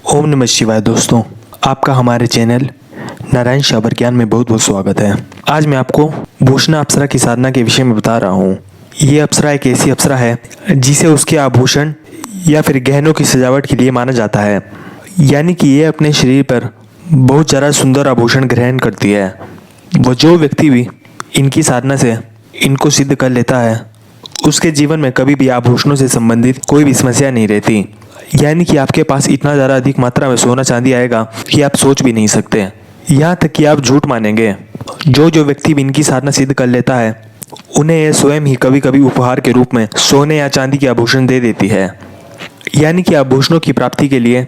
ओम नमः शिवाय दोस्तों, आपका हमारे चैनल नारायण शाबर ज्ञान में बहुत बहुत स्वागत है। आज मैं आपको भूषणा अप्सरा की साधना के विषय में बता रहा हूँ। ये अप्सरा एक ऐसी अप्सरा है जिसे उसके आभूषण या फिर गहनों की सजावट के लिए माना जाता है, यानी कि ये अपने शरीर पर बहुत ज़्यादा सुंदर आभूषण ग्रहण करती है। वो जो व्यक्ति भी इनकी साधना से इनको सिद्ध कर लेता है, उसके जीवन में कभी भी आभूषणों से संबंधित कोई भी समस्या नहीं रहती। यानी कि आपके पास इतना ज़्यादा अधिक मात्रा में सोना चांदी आएगा कि आप सोच भी नहीं सकते। यहाँ तक कि आप झूठ मानेंगे। जो व्यक्ति भी इनकी साधना सिद्ध कर लेता है, उन्हें यह स्वयं ही कभी कभी उपहार के रूप में सोने या चांदी के आभूषण दे देती है। यानी कि आभूषणों की प्राप्ति के लिए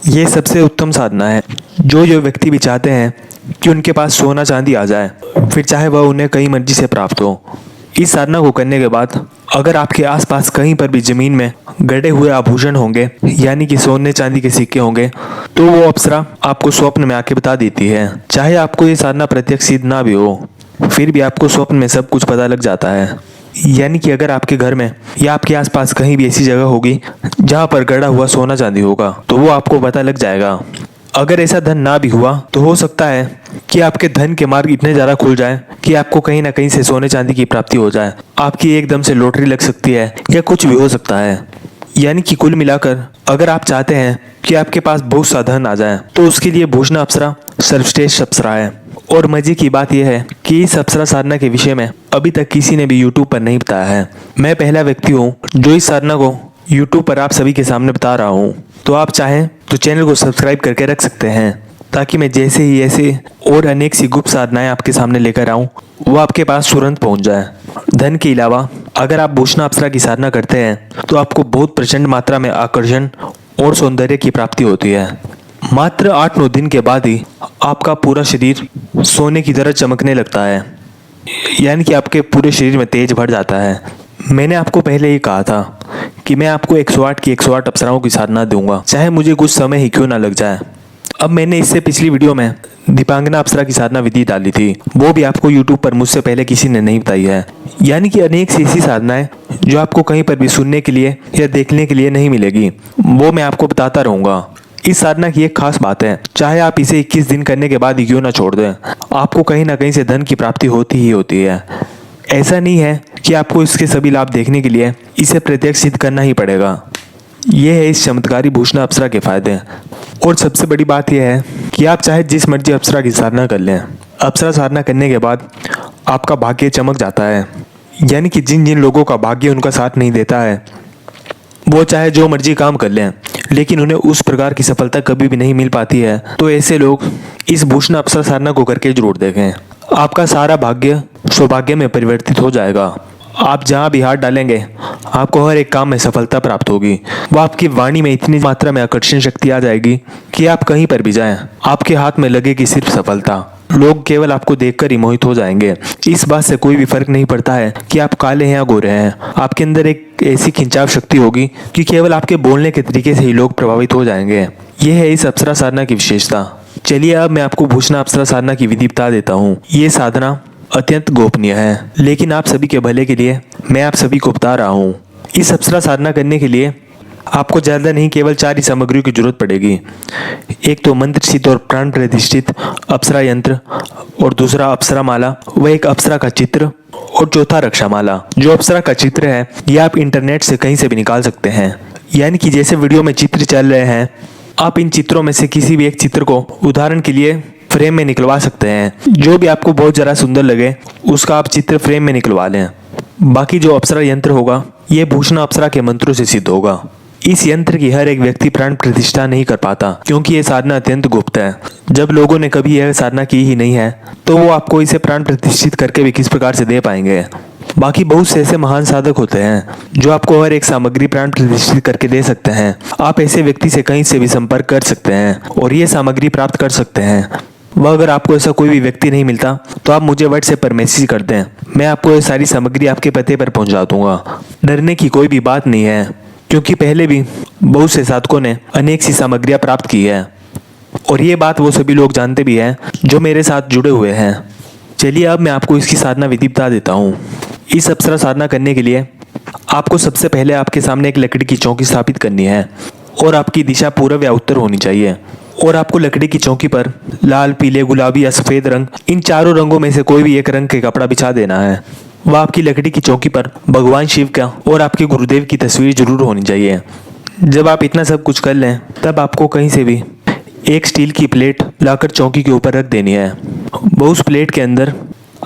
ये सबसे उत्तम साधना है। जो व्यक्ति भी चाहते हैं कि उनके पास सोना चांदी आ जाए, फिर चाहे वह उन्हें कहीं मर्जी से प्राप्त हो। इस साधना को करने के बाद अगर आपके आसपास कहीं पर भी जमीन में गड़े हुए आभूषण होंगे, यानी कि सोने चांदी के सिक्के होंगे, तो वो अप्सरा आपको स्वप्न में आके बता देती है। चाहे आपको ये साधना प्रत्यक्ष सिद्ध ना भी हो, फिर भी आपको स्वप्न में सब कुछ पता लग जाता है। यानी कि अगर आपके घर में या आपके आसपास कहीं भी ऐसी जगह होगी जहाँ पर गड़ा हुआ सोना चांदी होगा, तो वो आपको पता लग जाएगा। अगर ऐसा धन ना भी हुआ तो हो सकता है कि आपके धन के मार्ग इतने ज़्यादा खुल जाए कि आपको कहीं ना कहीं से सोने चांदी की प्राप्ति हो जाए। आपकी एकदम से लॉटरी लग सकती है या कुछ भी हो सकता है। यानी कि कुल मिलाकर अगर आप चाहते हैं कि आपके पास बहुत सा धन आ जाए, तो उसके लिए भूषणा अप्सरा सर्वश्रेष्ठ अप्सरा है। और मजे की बात यह है कि इस अप्सरा साधना के विषय में अभी तक किसी ने भी यूट्यूब पर नहीं बताया है। मैं पहला व्यक्ति हूँ जो इस साधना को यूट्यूब पर आप सभी के सामने बता रहा हूँ। तो आप चाहें तो चैनल को सब्सक्राइब करके रख सकते हैं, ताकि मैं जैसे ही ऐसे और अनेक सी गुप्त साधनाएं आपके सामने लेकर आऊं, वो आपके पास तुरंत पहुंच जाए। धन के अलावा अगर आप भूषणा अप्सरा की साधना करते हैं तो आपको बहुत प्रचंड मात्रा में आकर्षण और सौंदर्य की प्राप्ति होती है। मात्र 8-9 दिन के बाद ही आपका पूरा शरीर सोने की तरह चमकने लगता है। यानी कि आपके पूरे शरीर में तेज भर जाता है। मैंने आपको पहले ही कहा था कि मैं आपको 108 की 108 अप्सराओं की साधना दूंगा, चाहे मुझे कुछ समय ही क्यों ना लग जाए। अब मैंने इससे पिछली वीडियो में दीपांगना अप्सरा की साधना विधि डाली थी, वो भी आपको यूट्यूब पर मुझसे पहले किसी ने नहीं बताई है। यानी कि अनेक सी ऐसी साधनाएं जो आपको कहीं पर भी सुनने के लिए या देखने के लिए नहीं मिलेगी, वो मैं आपको बताता रहूँगा। इस साधना की एक खास बात है, चाहे आप इसे 21 दिन करने के बाद ही क्यों ना छोड़ दें, आपको कहीं ना कहीं से धन की प्राप्ति होती ही होती है। ऐसा नहीं है कि आपको इसके सभी लाभ देखने के लिए इसे प्रत्यक्ष सिद्ध करना ही पड़ेगा। यह है इस चमत्कारी भूषणा अप्सरा के फायदे। और सबसे बड़ी बात यह है कि आप चाहे जिस मर्जी अप्सरा की साधना कर लें, अप्सरा साधना करने के बाद आपका भाग्य चमक जाता है। यानी कि जिन जिन लोगों का भाग्य उनका साथ नहीं देता है, वो चाहे जो मर्जी काम कर लें, लेकिन उन्हें उस प्रकार की सफलता कभी भी नहीं मिल पाती है, तो ऐसे लोग इस भूषणा अप्सरा साधना को करके जरूर देखें। आपका सारा भाग्य सौभाग्य में परिवर्तित हो जाएगा। आप जहाँ भी हाथ डालेंगे, आपको हर एक काम में सफलता प्राप्त होगी। वो आपकी वाणी में इतनी मात्रा में आकर्षण शक्ति आ जाएगी कि आप कहीं पर भी जाएं, आपके हाथ में लगेगी सिर्फ सफलता। लोग केवल आपको देखकर ही मोहित हो जाएंगे। इस बात से कोई भी फर्क नहीं पड़ता है कि आप काले हैं या गोरे हैं। आपके अंदर एक ऐसी खिंचाव शक्ति होगी कि केवल आपके बोलने के तरीके से ही लोग प्रभावित हो जाएंगे। यह है इस अप्सरा साधना की विशेषता। चलिए अब मैं आपको भूषणा अप्सरा साधना की विधि बता देता हूँ। ये साधना अत्यंत गोपनीय है, लेकिन आप सभी के भले के लिए मैं आप सभी को बता रहा हूँ। इस अप्सरा साधना करने के लिए आपको ज़्यादा नहीं, केवल 4 ही सामग्रियों की जरूरत पड़ेगी। एक तो मंत्र सिद्ध और प्राण प्रतिष्ठित अप्सरा यंत्र, और दूसरा अप्सरा माला व एक अप्सरा का चित्र, और चौथा रक्षा माला। जो अप्सरा का चित्र है ये आप इंटरनेट से कहीं से भी निकाल सकते हैं। यानी कि जैसे वीडियो में चित्र चल रहे हैं, आप इन चित्रों में से किसी भी एक चित्र को उदाहरण के लिए फ्रेम में निकलवा सकते हैं। जो भी आपको बहुत ज़रा सुंदर लगे उसका आप चित्र फ्रेम में निकलवा लें। बाकी जो अप्सरा यंत्र होगा ये भूषणा अप्सरा के मंत्रों से सिद्ध होगा। इस यंत्र की हर एक व्यक्ति प्राण प्रतिष्ठा नहीं कर पाता, क्योंकि ये साधना अत्यंत गुप्त है। जब लोगों ने कभी यह साधना की ही नहीं है, तो वो आपको इसे प्राण प्रतिष्ठित करके भी किस प्रकार से दे पाएंगे। बाकी बहुत से ऐसे महान साधक होते हैं जो आपको हर एक सामग्री प्राण प्रतिष्ठित करके दे सकते हैं। आप ऐसे व्यक्ति से कहीं से भी संपर्क कर सकते हैं और ये सामग्री प्राप्त कर सकते हैं। वह अगर आपको ऐसा कोई भी व्यक्ति नहीं मिलता तो आप मुझे व्हाट्सएप पर मैसेज कर दें, मैं आपको ये सारी सामग्री आपके पते पर पहुंचा दूंगा। डरने की कोई भी बात नहीं है, क्योंकि पहले भी बहुत से साधकों ने अनेक सी सामग्रियां प्राप्त की है, और ये बात वो सभी लोग जानते भी हैं जो मेरे साथ जुड़े हुए हैं। चलिए अब मैं आपको इसकी साधना विधि बता देता हूँ। इस अप्सरा साधना करने के लिए आपको सबसे पहले आपके सामने एक लकड़ी की चौकी स्थापित करनी है। और आपकी दिशा पूर्व या उत्तर होनी चाहिए। और आपको लकड़ी की चौकी पर लाल, पीले, गुलाबी या सफेद रंग, इन चारों रंगों में से कोई भी एक रंग के कपड़ा बिछा देना है। वह आपकी लकड़ी की चौकी पर भगवान शिव का और आपके गुरुदेव की तस्वीर जरूर होनी चाहिए। जब आप इतना सब कुछ कर लें तब आपको कहीं से भी एक स्टील की प्लेट लाकर चौकी के ऊपर रख देनी है। वो उस प्लेट के अंदर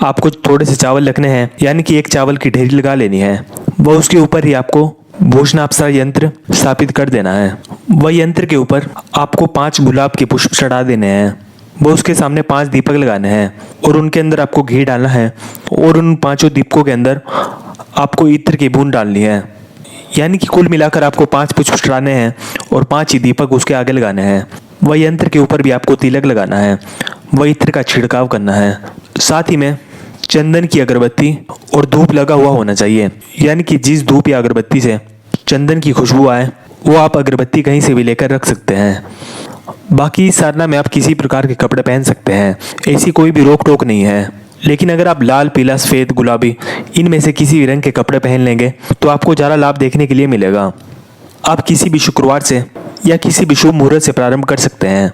आपको थोड़े से चावल रखने हैं, यानी कि एक चावल की ढेरी लगा लेनी है। वह उसके ऊपर ही आपको भूषणाप्सरा यंत्र स्थापित कर देना है। वह यंत्र के ऊपर आपको 5 गुलाब के पुष्प चढ़ा देने हैं। वो उसके सामने 5 दीपक लगाने हैं और उनके अंदर आपको घी डालना है और उन 5 दीपकों के अंदर आपको इत्र की बूंद डालनी है। यानी कि कुल मिलाकर आपको 5 पुष्प चढ़ाने हैं और 5 ही दीपक उसके आगे लगाने हैं। वह यंत्र के ऊपर भी आपको तिलक लगाना है, वह इत्र का छिड़काव करना है। साथ ही में चंदन की अगरबत्ती और धूप लगा हुआ होना चाहिए, यानी कि जिस धूप या अगरबत्ती से चंदन की खुशबू आए वो आप अगरबत्ती कहीं से भी लेकर रख सकते हैं। बाकी इस साधना में आप किसी प्रकार के कपड़े पहन सकते हैं, ऐसी कोई भी रोक टोक नहीं है। लेकिन अगर आप लाल, पीला, सफ़ेद, गुलाबी इनमें से किसी भी रंग के कपड़े पहन लेंगे तो आपको ज़्यादा लाभ देखने के लिए मिलेगा। आप किसी भी शुक्रवार से या किसी भी शुभ मुहूर्त से प्रारंभ कर सकते हैं।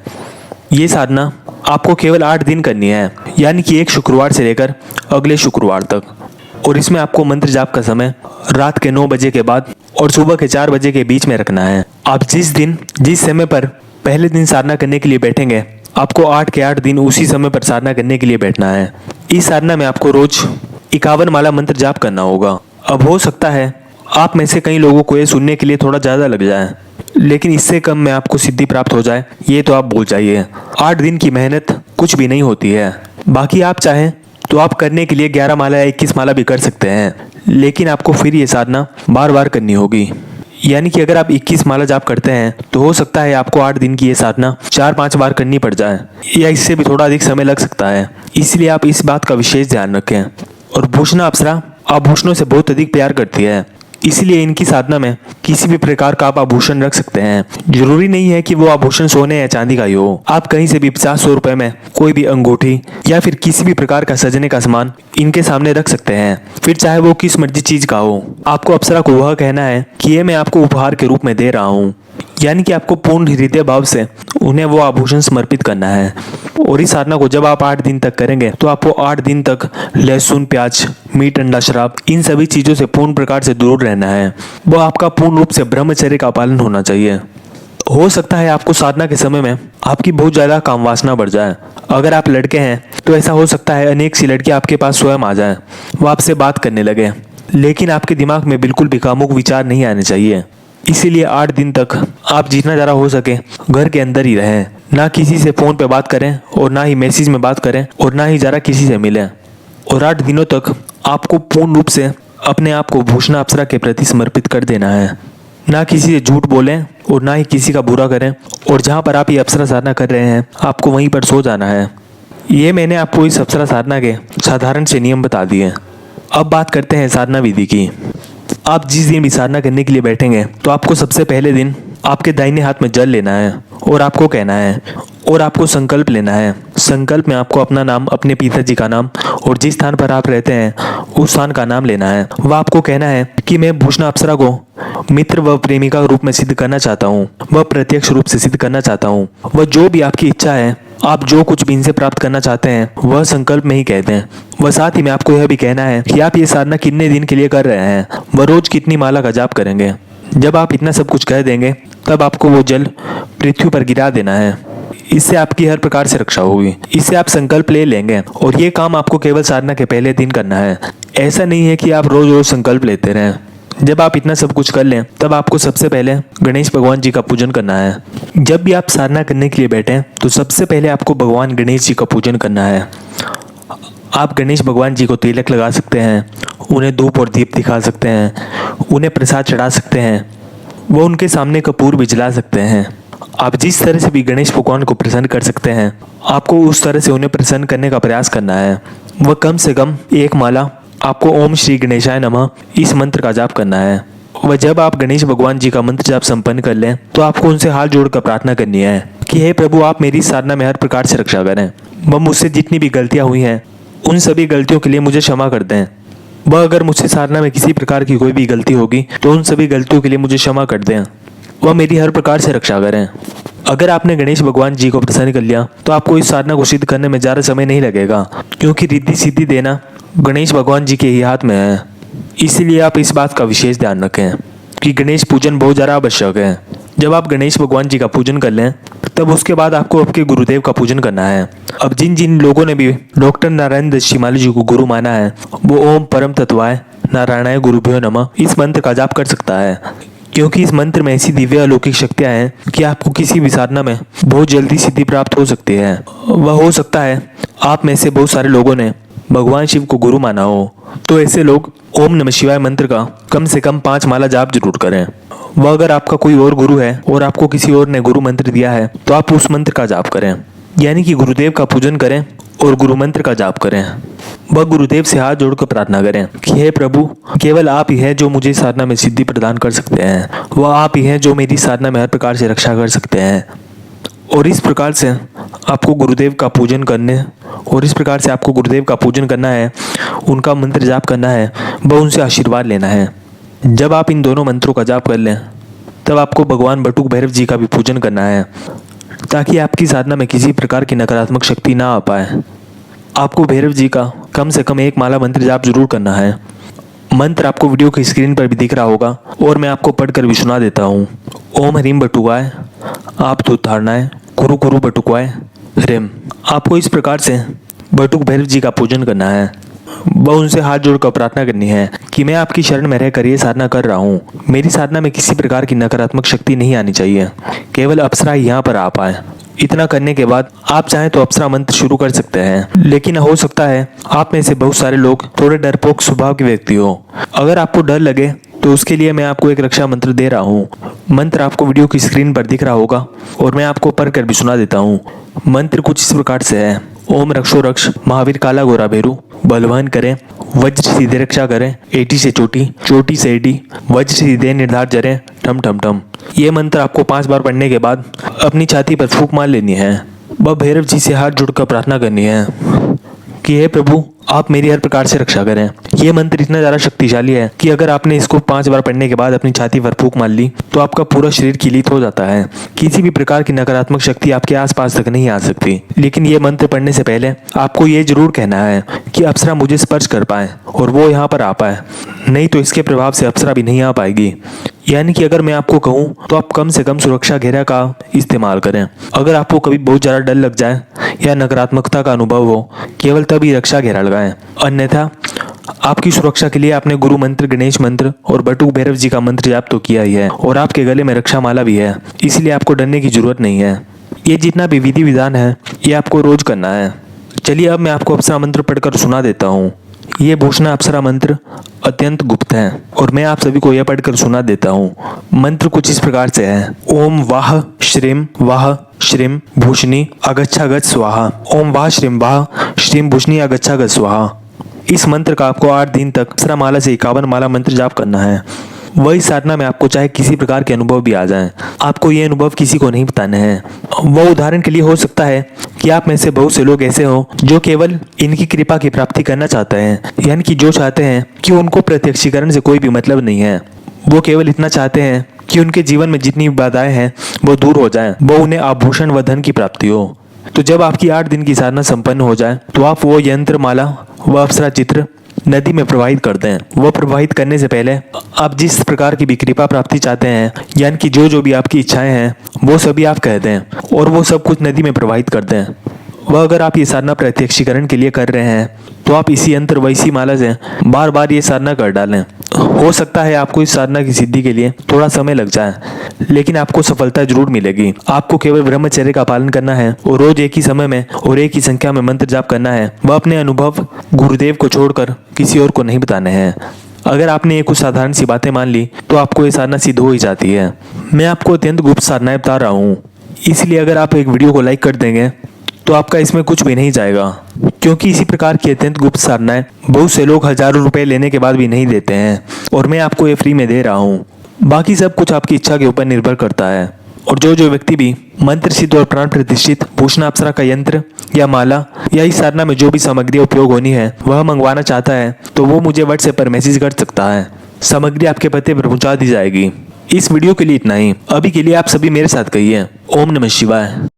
ये साधना आपको केवल 8 दिन करनी है, यानी कि एक शुक्रवार से लेकर अगले शुक्रवार तक। और इसमें आपको मंत्र जाप का समय रात के 9 बजे के बाद और सुबह के 4 बजे के बीच में रखना है। आप जिस समय पर पहले दिन साधना करने के लिए बैठेंगे, आपको 8 के 8 दिन उसी समय पर साधना करने के लिए बैठना है। इस साधना में आपको रोज 51 माला मंत्र जाप करना होगा। अब हो सकता है आप में से कई लोगों को ये सुनने के लिए थोड़ा ज़्यादा लग जाए, लेकिन इससे कम में आपको सिद्धि प्राप्त हो जाए ये तो आप भूल जाइए। 8 दिन की मेहनत कुछ भी नहीं होती है। बाकी आप चाहें तो आप करने के लिए 11 माला या 21 माला भी कर सकते हैं, लेकिन आपको फिर ये साधना बार बार करनी होगी। यानी कि अगर आप 21 माला जाप करते हैं तो हो सकता है आपको 8 दिन की ये साधना 4-5 बार करनी पड़ जाए, या इससे भी थोड़ा अधिक समय लग सकता है। इसलिए आप इस बात का विशेष ध्यान रखें। और भूषणाप्सरा आभूषणों से बहुत अधिक प्यार करती है, इसलिए इनकी साधना में किसी भी प्रकार का आप आभूषण रख सकते हैं। जरूरी नहीं है कि वो आभूषण सोने या चांदी का ही हो। आप कहीं से भी 50-100 रुपए में कोई भी अंगूठी या फिर किसी भी प्रकार का सजने का सामान इनके सामने रख सकते हैं, फिर चाहे वो किस मर्जी चीज का हो। आपको अप्सरा को वह कहना है कि ये मैं आपको उपहार के रूप में दे रहा हूँ, यानी कि आपको पूर्ण हृदय भाव से उन्हें वो आभूषण समर्पित करना है। और इस साधना को जब आप 8 दिन तक करेंगे तो आपको 8 दिन तक लहसुन, प्याज, मीट, अंडा, शराब इन सभी चीजों से पूर्ण प्रकार से दूर रहना है। वो आपका पूर्ण रूप से ब्रह्मचर्य का पालन होना चाहिए। हो सकता है आपको साधना के समय में आपकी बहुत ज्यादा काम वासना बढ़ जाए। अगर आप लड़के हैं तो ऐसा हो सकता है अनेक सी लड़कियां आपके पास स्वयं आ जाए, वो आपसे बात करने लगे, लेकिन आपके दिमाग में बिल्कुल भी कामुक विचार नहीं आने चाहिए। इसीलिए 8 दिन तक आप जितना ज़्यादा हो सके घर के अंदर ही रहें, ना किसी से फ़ोन पे बात करें और ना ही मैसेज में बात करें और ना ही ज़रा किसी से मिलें। और 8 दिनों तक आपको पूर्ण रूप से अपने आप को भूषणाप्सरा के प्रति समर्पित कर देना है। ना किसी से झूठ बोलें और ना ही किसी का बुरा करें। और जहाँ पर आप ये अप्सरा साधना कर रहे हैं आपको वहीं पर सो जाना है। ये मैंने आपको इस अप्सरा साधना के साधारण से नियम बता दिए। अब बात करते हैं साधना विधि की। आप जिस दिन भी साधना करने के लिए बैठेंगे तो आपको सबसे पहले दिन आपके दाहिने हाथ में जल लेना है और आपको कहना है और आपको संकल्प लेना है। संकल्प में आपको अपना नाम, अपने पिताजी का नाम और जिस स्थान पर आप रहते हैं उस स्थान का नाम लेना है। वह आपको कहना है कि मैं भूषणाप्सरा को मित्र व प्रेमिका रूप में सिद्ध करना चाहता हूँ, वह प्रत्यक्ष रूप से सिद्ध करना चाहता हूँ। वह जो भी आपकी इच्छा है, आप जो कुछ भी इनसे प्राप्त करना चाहते हैं वह संकल्प में ही कहते हैं। वह साथ ही में आपको यह भी कहना है कि आप ये साधना कितने दिन के लिए कर रहे हैं, वह रोज कितनी माला का जाप करेंगे। जब आप इतना सब कुछ कह देंगे तब आपको वो जल पृथ्वी पर गिरा देना है। इससे आपकी हर प्रकार से रक्षा होगी। इससे आप संकल्प ले लेंगे और ये काम आपको केवल साधना के पहले दिन करना है। ऐसा नहीं है कि आप रोज रोज संकल्प लेते रहें। जब आप इतना सब कुछ कर लें तब आपको सबसे पहले गणेश भगवान जी का पूजन करना है। जब भी आप साधना करने के लिए बैठें तो सबसे पहले आपको भगवान गणेश जी का पूजन करना है। आप गणेश भगवान जी को तिलक लगा सकते हैं, उन्हें धूप और दीप दिखा सकते हैं, उन्हें प्रसाद चढ़ा सकते हैं, वो उनके सामने कपूर भी जला सकते हैं। आप जिस तरह से भी गणेश भगवान को प्रसन्न कर सकते हैं आपको उस तरह से उन्हें प्रसन्न करने का प्रयास करना है। वह कम से कम 1 माला आपको ओम श्री गणेशाय नमः इस मंत्र का जाप करना है। वह जब आप गणेश भगवान जी का मंत्र जाप संपन्न कर लें तो आपको उनसे हाथ जोड़कर प्रार्थना करनी है कि हे प्रभु, आप मेरी साधना में हर प्रकार से रक्षा करें। वह मुझसे जितनी भी गलतियां हुई हैं उन सभी गलतियों के लिए मुझे क्षमा कर दें। वह अगर मुझसे साधना में किसी प्रकार की कोई भी गलती होगी तो उन सभी गलतियों के लिए मुझे क्षमा कर दें। वह मेरी हर प्रकार से रक्षा करें। अगर आपने गणेश भगवान जी को प्रसन्न कर लिया तो आपको इस साधना को सिद्ध करने में ज़्यादा समय नहीं लगेगा, क्योंकि रिद्धि सिद्धि देना गणेश भगवान जी के ही हाथ में है। इसीलिए आप इस बात का विशेष ध्यान रखें कि गणेश पूजन बहुत ज़्यादा आवश्यक है। जब आप गणेश भगवान जी का पूजन कर लें तब उसके बाद आपको आपके गुरुदेव का पूजन करना है। अब जिन जिन लोगों ने भी डॉक्टर नारायण दत्त श्रीमाली जी को गुरु माना है वो ओम परम तत्वाय नारायणाय गुरुभ्यो नमः इस मंत्र का जाप कर सकता है, क्योंकि इस मंत्र में ऐसी दिव्य अलौकिक शक्तियाँ हैं कि आपको किसी भी साधना में बहुत जल्दी सिद्धि प्राप्त हो सकती है। वह हो सकता है आप में से बहुत सारे लोगों ने भगवान शिव को गुरु माना हो, तो ऐसे लोग ओम नमः शिवाय मंत्र का कम से कम 5 माला जाप जरूर करें। वह अगर आपका कोई और गुरु है और आपको किसी और ने गुरु मंत्र दिया है तो आप उस मंत्र का जाप करें, यानी कि गुरुदेव का पूजन करें और गुरु मंत्र का जाप करें। वह गुरुदेव से हाथ जोड़कर प्रार्थना करें कि हे प्रभु, केवल आप ही हैं जो मुझे साधना में सिद्धि प्रदान कर सकते हैं। वह आप ही हैं जो मेरी साधना में हर प्रकार से रक्षा कर सकते हैं। और इस प्रकार से आपको गुरुदेव का पूजन करना है, उनका मंत्र जाप करना है, व उनसे आशीर्वाद लेना है। जब आप इन दोनों मंत्रों का जाप कर लें तब आपको भगवान बटुक भैरव जी का भी पूजन करना है, ताकि आपकी साधना में किसी प्रकार की नकारात्मक शक्ति ना आ पाए। आपको भैरव जी का कम से कम 1 माला मंत्र जाप जरूर करना है। मंत्र आपको वीडियो की स्क्रीन पर भी दिख रहा होगा और मैं आपको पढ़कर भी सुना देता हूँ। ओम ह्रीम बटुकाय आप तो धारणाएं कुरु कुरु बटुकाय ह्रीम। आपको इस प्रकार से बटुक भैरव जी का पूजन करना है, वह उनसे हाथ जोड़कर प्रार्थना करनी है कि मैं आपकी शरण में रहकर ये साधना कर रहा हूँ। मेरी साधना में किसी प्रकार की नकारात्मक शक्ति नहीं आनी चाहिए, केवल अप्सरा ही यहाँ पर आ पाए। इतना करने के बाद आप चाहें तो अप्सरा मंत्र शुरू कर सकते हैं, लेकिन हो सकता है आप में से बहुत सारे लोग थोड़े डरपोक स्वभाव के व्यक्ति हो। अगर आपको डर लगे तो उसके लिए मैं आपको एक रक्षा मंत्र दे रहा हूँ। मंत्र आपको वीडियो की स्क्रीन पर दिख रहा होगा और मैं आपको पढ़कर भी सुना देता हूँ। मंत्र कुछ इस प्रकार से है। ओम रक्षो रक्ष महावीर काला गोरा भेरू बलवान करें, वज्र सीधे रक्षा करें, एटी से चोटी, चोटी से एडी, वज्र सीधे निर्धार जरें, ठम ठम ठम। ये मंत्र आपको 5 बार पढ़ने के बाद अपनी छाती पर फूंक मार लेनी है। वह भैरव जी से हाथ जुड़कर प्रार्थना करनी है कि हे प्रभु, आप मेरी हर प्रकार से रक्षा करें। ये मंत्र इतना ज़्यादा शक्तिशाली है कि अगर आपने इसको 5 बार पढ़ने के बाद अपनी छाती पर फूंक मार ली तो आपका पूरा शरीर किलित हो जाता है। किसी भी प्रकार की नकारात्मक शक्ति आपके आसपास तक नहीं आ सकती। लेकिन ये मंत्र पढ़ने से पहले आपको ये जरूर कहना है कि अप्सरा मुझे स्पर्श कर पाए और वो यहाँ पर आ पाए, नहीं तो इसके प्रभाव से अप्सरा भी नहीं आ पाएगी। यानी कि अगर मैं आपको कहूँ तो आप कम से कम सुरक्षा घेरा का इस्तेमाल करें। अगर आपको कभी बहुत ज़्यादा डर लग जाए या नकारात्मकता का अनुभव हो, केवल तभी रक्षा घेरा लगाएं। अन्यथा आपकी सुरक्षा के लिए आपने गुरु मंत्र, गणेश मंत्र और बटुक भैरव जी का मंत्र जाप तो किया ही है और आपके गले में रक्षा माला भी है, इसलिए आपको डरने की जरूरत नहीं है। ये जितना भी विधि विधान है ये आपको रोज करना है। चलिए अब मैं आपको अप्सरा मंत्र पढ़कर सुना देता हूँ। ये भूषणा अप्सरा मंत्र अत्यंत गुप्त है और मैं आप सभी को यह पढ़कर सुना देता हूँ। मंत्र कुछ इस प्रकार से है। ओम वाह श्रीम भूषणी अगच्छागच्छ स्वाहा। ओम वाह श्रीम भूषणी अगच्छागच्छ स्वाहा। इस मंत्र का आपको 8 दिन तक अप्सरा माला से 51 माला मंत्र जाप करना है। वही साधना में आपको चाहे किसी प्रकार के अनुभव भी आ जाएं, आपको ये अनुभव किसी को नहीं बताने हैं। वो उदाहरण के लिए हो सकता है कि आप में से बहुत से लोग ऐसे हो जो केवल इनकी कृपा की प्राप्ति करना चाहते हैं, यानी कि जो चाहते हैं कि उनको प्रत्यक्षीकरण से कोई भी मतलब नहीं है। वो केवल इतना चाहते हैं कि उनके जीवन में जितनी बाधाएं हैं वो दूर हो जाएं, वो उन्हें आभूषण व धन की प्राप्ति हो। तो जब आपकी 8 दिन की साधना संपन्न हो जाए तो आप वो यंत्र माला व अप्सरा चित्र नदी में प्रवाहित कर दें। वो प्रवाहित करने से पहले आप जिस प्रकार की भी कृपा प्राप्ति चाहते हैं, यानी कि जो भी आपकी इच्छाएं हैं वो सभी आप कह दें और वो सब कुछ नदी में प्रवाहित कर दें। वह अगर आप ये साधना प्रत्यक्षीकरण के लिए कर रहे हैं तो आप इसी यंत्र व इसी माला से बार बार ये साधना कर डालें। हो सकता है आपको इस साधना की सिद्धि के लिए थोड़ा समय लग जाए, लेकिन आपको सफलता जरूर मिलेगी। आपको केवल ब्रह्मचर्य का पालन करना है और रोज एक ही समय में और एक ही संख्या में मंत्र जाप करना है। वह अपने अनुभव गुरुदेव को छोड़कर किसी और को नहीं बताने हैं। अगर आपने ये कुछ साधारण सी बातें मान ली तो आपको ये साधना सिद्ध हो ही जाती है। मैं आपको अत्यंत गुप्त साधनाएं बता रहा हूँ, इसलिए अगर आप एक वीडियो को लाइक कर देंगे तो आपका इसमें कुछ भी नहीं जाएगा, क्योंकि इसी प्रकार की अत्यंत गुप्त साधनाएं बहुत से लोग हजारों रुपए लेने के बाद भी नहीं देते हैं और मैं आपको ये फ्री में दे रहा हूँ। बाकी सब कुछ आपकी इच्छा के ऊपर निर्भर करता है। और जो व्यक्ति भी मंत्र सिद्ध और प्राण प्रतिष्ठित भूषणा अप्सरा का यंत्र या माला या इस साधना में जो भी सामग्री उपयोग होनी है वह मंगवाना चाहता है तो वो मुझे व्हाट्सएप पर मैसेज कर सकता है। सामग्री आपके पते पर पहुंचा दी जाएगी। इस वीडियो के लिए इतना ही। अभी के लिए आप सभी मेरे साथ कहिए ओम नमः शिवाय।